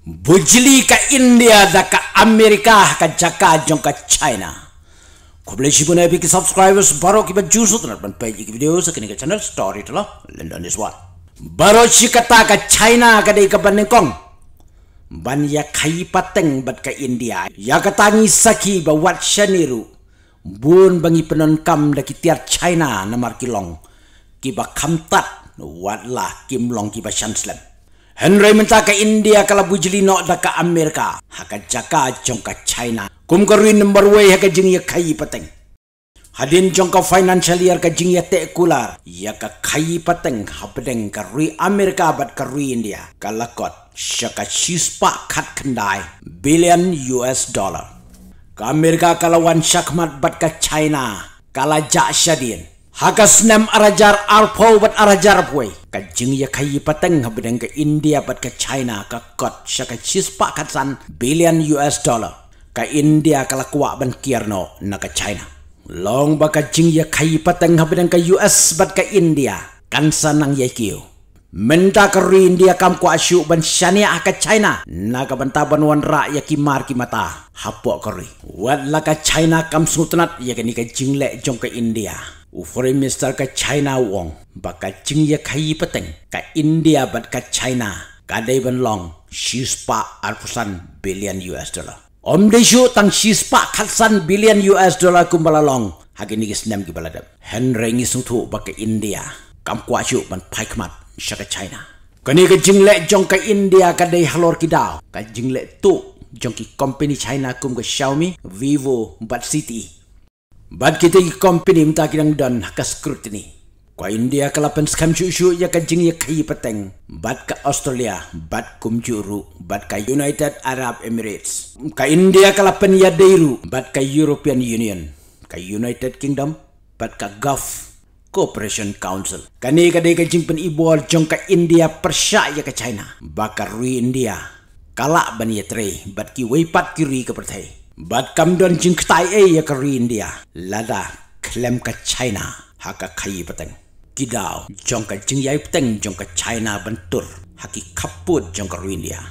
Bujili ka India da ka Amerika ka jaka jong ka China. Ko boleh sibuk na bagi subscribers baru kita jusu tu nak page video sekini ka channel story tu lah London is one. Baru si kata ka China ka dei ka banengkong. Ban ya kai pateng bat ka India. Ya katangi saki ba wat shaniru. Bun bangi penonkam da ki tiar China namar kilong. Ki ba kamtat wat lah kimlong ki ba shanslam. Henry minta ke India kalau bujili no da ka Amerika haka jaka jong ka China kum karui number way haka jing ya kai pateng hadin jong ka financial year ka jing ya te kular ya ka kai pateng hapedeng ka rui Amerika bat ka rui India kalakot syaka shispa khat kendai billion US dollar ka Amerika kalawan syakmat bat ka China kala ja syadin haka senam arajar arpo bat arajar poi ka jing ya kai pateng habedeng ka India bat ka China ka kot syaka shispa katsan billion US dollar ka India kala kwa ban kierno na ka China long ba ka jing ya kai pateng habedeng ka US bat ka India kan sanang ya kiu menta ka ri India kam kwa syu ban shania ka China na ka banta ban wan ra ya kimar ki mata hapo ka ri wat la ka China kam sultanat ya ka ni ka jing le jong ka India Foreign Minister ka China wong baka jing ya kai pateng ka India bat ka China ka dai ban long shispa alpusan billion US dollar om deshu tang shispa khatsan billion US dollar kumbala long hagini gisnam ki baladam Henry ngi suthu baka India kam kwa chu ban paikmat shaka China kani ka jing le jong ka India ka dai halor ki daw ka jing le tu jong ki company China kum ka Xiaomi Vivo bat City Bad kita ki company minta kidang dan haka scrutiny. Kwa India kalapan skam syusyu ya ka jing ya kai pateng. Bad ka Australia, bad kumjuru, bad ka United Arab Emirates. Ka India kalapan ya deiru, bad ka European Union. Ka United Kingdom, bad ka Gulf Cooperation Council. Kani ka dei ka jing pen ibol jong ka India persya ya ka China. Baka rui India. Kala ban ya tre, bad ki weipat kiri ka pertai. Bad kam don jing ktai ya ka India lada klem ka China haka kai pateng kidau jong ka jing yai pateng jong ka China bentur haki kaput jong ka India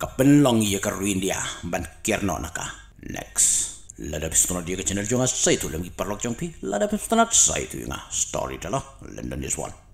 ka penlong ya ka India ban kierno naka next lada pistona dia ka channel jong sai tu lagi parlok jong pi lada pistona sai tu nga story talo London is one